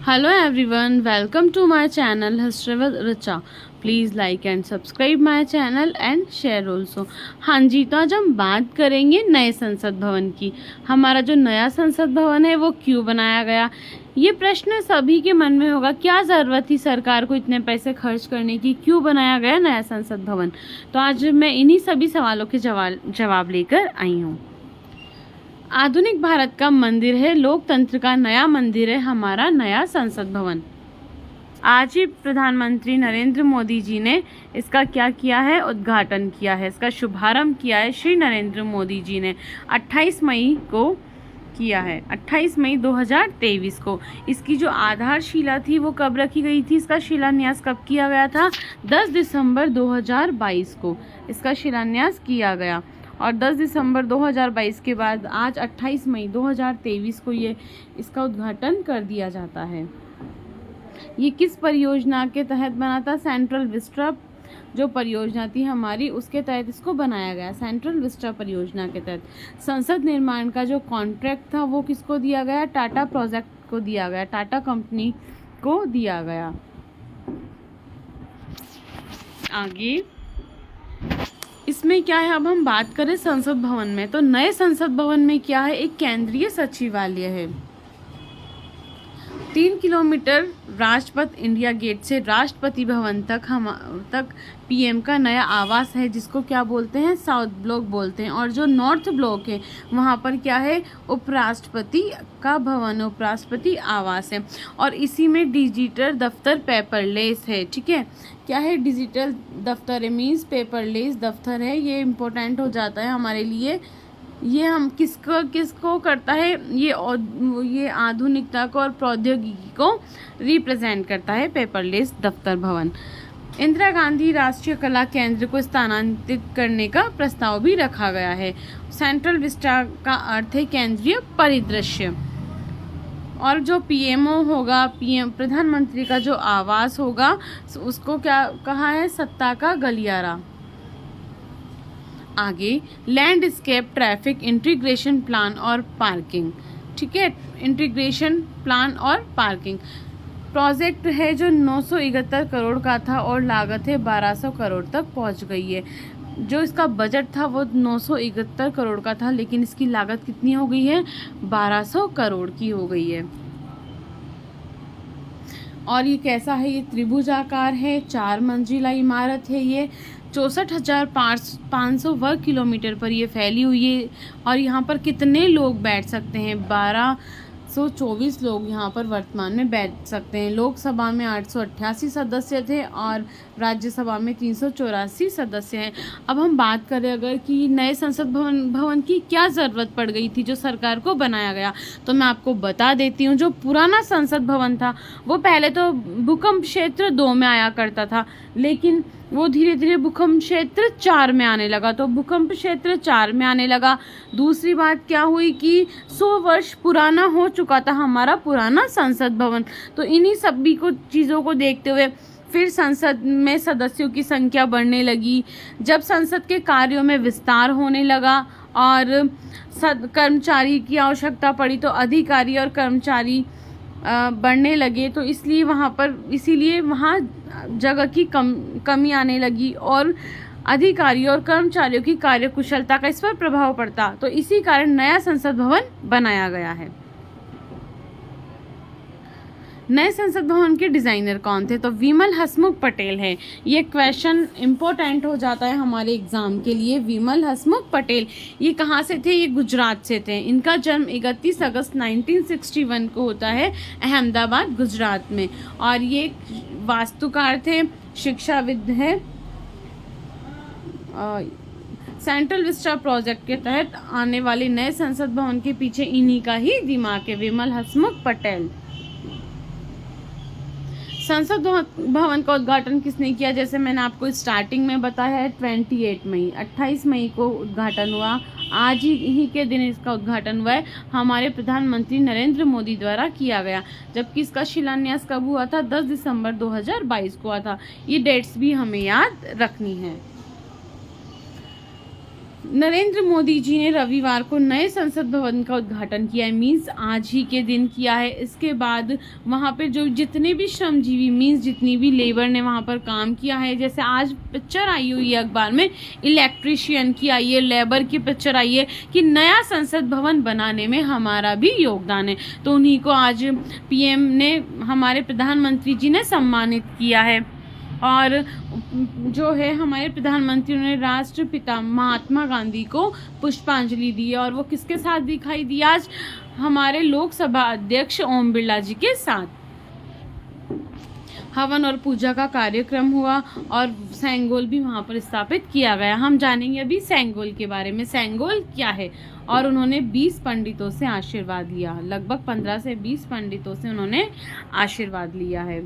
Hello everyone, welcome to my channel History with Richa. Please like and subscribe my channel and share also. हाँ जी, तो आज हम बात करेंगे नए संसद भवन की। हमारा जो नया संसद भवन है वो क्यों बनाया गया, ये प्रश्न सभी के मन में होगा। क्या ज़रूरत थी सरकार को इतने पैसे खर्च करने की, क्यों बनाया गया नया संसद भवन। तो आज मैं इन्हीं सभी सवालों के जवाब लेकर आई हूँ। आधुनिक भारत का मंदिर है, लोकतंत्र का नया मंदिर है हमारा नया संसद भवन। आज ही प्रधानमंत्री नरेंद्र मोदी जी ने इसका क्या किया है, उद्घाटन किया है, इसका शुभारंभ किया है श्री नरेंद्र मोदी जी ने 28 मई को किया है, 28 मई 2023 को। इसकी जो आधारशिला थी वो कब रखी गई थी, इसका शिलान्यास कब किया गया था, 10 दिसंबर 2022 को इसका शिलान्यास किया गया। और 10 दिसंबर 2022 के बाद आज 28 मई 2023 को ये इसका उद्घाटन कर दिया जाता है। ये किस परियोजना के तहत बना था, सेंट्रल विस्टा जो परियोजना थी हमारी उसके तहत इसको बनाया गया, सेंट्रल विस्टा परियोजना के तहत। संसद निर्माण का जो कॉन्ट्रैक्ट था वो किसको दिया गया, टाटा प्रोजेक्ट को दिया गया, टाटा कंपनी को दिया गया। आगे इसमें क्या है, अब हम बात करें संसद भवन में, तो नए संसद भवन में क्या है, एक केंद्रीय सचिवालय है। 3 किलोमीटर राजपथ इंडिया गेट से राष्ट्रपति भवन तक पीएम का नया आवास है, जिसको क्या बोलते हैं, साउथ ब्लॉक बोलते हैं। और जो नॉर्थ ब्लॉक है वहाँ पर क्या है, उपराष्ट्रपति का भवन, उपराष्ट्रपति आवास है। और इसी में डिजिटल दफ्तर पेपरलेस है, ठीक है। क्या है, डिजिटल दफ्तर मीन्स पेपरलेस दफ्तर है, ये इम्पोर्टेंट हो जाता है हमारे लिए। ये हम किसको करता है, ये आधुनिकता को और प्रौद्योगिकी को रिप्रेजेंट करता है, पेपरलेस दफ्तर भवन। इंदिरा गांधी राष्ट्रीय कला केंद्र को स्थानांतरित करने का प्रस्ताव भी रखा गया है। सेंट्रल विस्टा का अर्थ है केंद्रीय परिदृश्य। और जो पीएमओ होगा, पीएम प्रधानमंत्री का जो आवास होगा उसको क्या कहा है, सत्ता का गलियारा। आगे लैंडस्केप ट्रैफिक इंटीग्रेशन प्लान और पार्किंग, ठीक है, इंटीग्रेशन प्लान और पार्किंग प्रोजेक्ट है जो 971 करोड़ का था और लागत है 1200 करोड़ तक पहुंच गई है। जो इसका बजट था वो 971 करोड़ का था, लेकिन इसकी लागत कितनी हो गई है, 1200 करोड़ की हो गई है। और ये कैसा है, ये त्रिभुजाकार है, 4 मंजिला इमारत है, ये 64,500 वर्ग किलोमीटर पर ये फैली हुई है। और यहाँ पर कितने लोग बैठ सकते हैं, 1224 लोग यहाँ पर वर्तमान में बैठ सकते हैं। लोकसभा में 888 सदस्य थे और राज्यसभा में 384 सदस्य हैं। अब हम बात करें अगर कि नए संसद भवन की क्या ज़रूरत पड़ गई थी जो सरकार को बनाया गया, तो मैं आपको बता देती हूँ। जो पुराना संसद भवन था वो पहले तो भूकंप क्षेत्र 2 में आया करता था, लेकिन वो धीरे धीरे भूकंप क्षेत्र 4 में आने लगा। तो भूकंप क्षेत्र 4 में आने लगा। दूसरी बात क्या हुई कि 100 वर्ष पुराना हो चुका था हमारा पुराना संसद भवन। तो इन्हीं सभी को चीज़ों को देखते हुए फिर संसद में सदस्यों की संख्या बढ़ने लगी। जब संसद के कार्यों में विस्तार होने लगा और कर्मचारी की आवश्यकता पड़ी, तो अधिकारी और कर्मचारी बढ़ने लगे, तो इसीलिए वहाँ जगह की कमी आने लगी और अधिकारी और कर्मचारियों की कार्यकुशलता का इस पर प्रभाव पड़ता। तो इसी कारण नया संसद भवन बनाया गया है। नए संसद भवन के डिज़ाइनर कौन थे, तो विमल हसमुख पटेल है। ये क्वेश्चन इम्पोर्टेंट हो जाता है हमारे एग्जाम के लिए। विमल हसमुख पटेल ये कहाँ से थे, ये गुजरात से थे। इनका जन्म 31 अगस्त 1961 को होता है अहमदाबाद गुजरात में। और ये वास्तुकार थे, शिक्षाविद है। सेंट्रल विस्टा प्रोजेक्ट के तहत आने वाले नए संसद भवन के पीछे इन्हीं का ही दिमाग है, विमल हसमुख पटेल। संसद भवन का उद्घाटन किसने किया, जैसे मैंने आपको स्टार्टिंग में बताया है, 28 मई को उद्घाटन हुआ। आज ही के दिन इसका उद्घाटन हुआ है, हमारे प्रधानमंत्री नरेंद्र मोदी द्वारा किया गया। जबकि इसका शिलान्यास कब हुआ था, 10 दिसंबर 2022 को हुआ था। ये डेट्स भी हमें याद रखनी है। नरेंद्र मोदी जी ने रविवार को नए संसद भवन का उद्घाटन किया है, मीन्स आज ही के दिन किया है। इसके बाद वहाँ पे जो जितने भी श्रमजीवी मीन्स जितनी भी लेबर ने वहाँ पर काम किया है, जैसे आज पिक्चर आई हुई है अखबार में, इलेक्ट्रिशियन की आई है, लेबर की पिक्चर आई है कि नया संसद भवन बनाने में हमारा भी योगदान है। तो उन्हीं को आज पीएम ने, हमारे प्रधानमंत्री जी ने सम्मानित किया है। और जो है हमारे प्रधानमंत्री ने राष्ट्रपिता महात्मा गांधी को पुष्पांजलि दी है, और वो किसके साथ दिखाई दी आज? हमारे लोकसभा अध्यक्ष ओम बिरला जी के साथ। हवन और पूजा का कार्यक्रम हुआ और सेंगोल भी वहाँ पर स्थापित किया गया। हम जानेंगे अभी सेंगोल के बारे में, सेंगोल क्या है। और उन्होंने 20 पंडितों से आशीर्वाद लिया, लगभग 15 से 20 पंडितों से उन्होंने आशीर्वाद लिया है।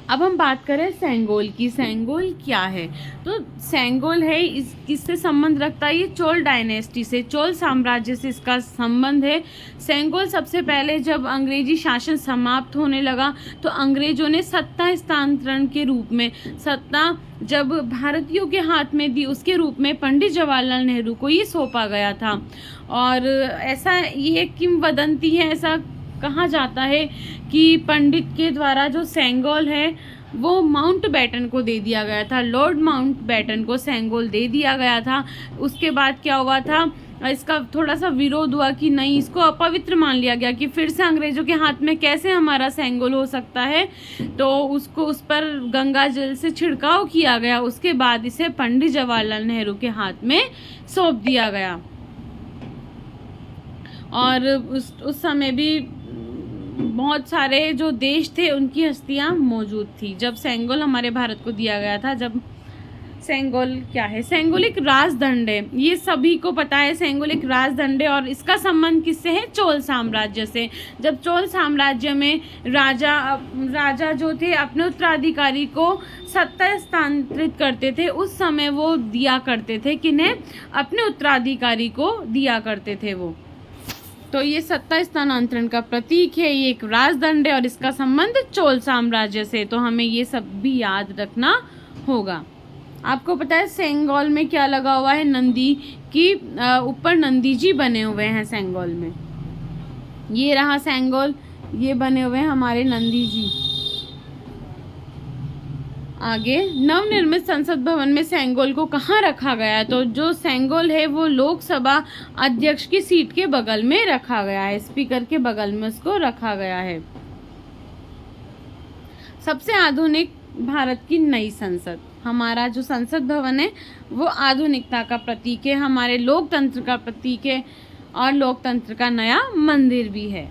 अब हम बात करें सेंगोल की। सेंगोल क्या है? तो सेंगोल है, किससे संबंध रखता है? ये चोल डायनेस्टी से, चोल साम्राज्य से इसका संबंध है। सेंगोल सबसे पहले जब अंग्रेजी शासन समाप्त होने लगा तो अंग्रेजों ने सत्ता हस्तांतरण के रूप में, सत्ता जब भारतीयों के हाथ में दी उसके रूप में पंडित जवाहरलाल नेहरू को ये सौंपा गया था। और ऐसा ये किंवदंती है, ऐसा कहा जाता है कि पंडित के द्वारा जो सेंगोल है वो माउंट बैटन को दे दिया गया था, लॉर्ड माउंट बैटन को सेंगोल दे दिया गया था। उसके बाद क्या हुआ था, इसका थोड़ा सा विरोध हुआ कि नहीं, इसको अपवित्र मान लिया गया कि फिर से अंग्रेजों के हाथ में कैसे हमारा सेंगोल हो सकता है। तो उसको, उस पर गंगा जल से छिड़काव किया गया। उसके बाद इसे पंडित जवाहरलाल नेहरू के हाथ में सौंप दिया गया। और उस समय भी बहुत सारे जो देश थे उनकी हस्तियां मौजूद थी जब सेंगोल हमारे भारत को दिया गया था। जब सेंगोल क्या है? सेंगोल एक राजदंड है, ये सभी को पता है। सेंगोल एक राजदंड है और इसका संबंध किससे है? चोल साम्राज्य से। जब चोल साम्राज्य में राजा जो थे अपने उत्तराधिकारी को सत्ता हस्तांतरित करते थे, उस समय वो दिया करते थे, किन्हें? अपने उत्तराधिकारी को दिया करते थे वो। तो ये सत्ता स्थानांतरण का प्रतीक है, ये एक राजदंड है और इसका संबंध चोल साम्राज्य से। तो हमें ये सब भी याद रखना होगा। आपको पता है सेंगोल में क्या लगा हुआ है? नंदी की ऊपर नंदी जी बने हुए हैं सेंगोल में। ये रहा सेंगोल, ये बने हुए हैं हमारे नंदी जी। आगे, नवनिर्मित संसद भवन में सेंगोल को कहाँ रखा गया? तो जो सेंगोल है वो लोकसभा अध्यक्ष की सीट के बगल में रखा गया है, स्पीकर के बगल में उसको रखा गया है। सबसे आधुनिक भारत की नई संसद, हमारा जो संसद भवन है वो आधुनिकता का प्रतीक है, हमारे लोकतंत्र का प्रतीक है और लोकतंत्र का नया मंदिर भी है।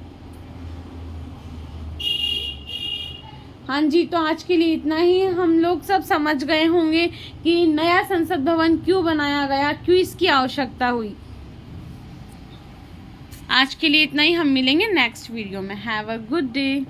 हाँ जी, तो आज के लिए इतना ही। हम लोग सब समझ गए होंगे कि नया संसद भवन क्यों बनाया गया, क्यों इसकी आवश्यकता हुई। आज के लिए इतना ही, हम मिलेंगे नेक्स्ट वीडियो में। Have a good day.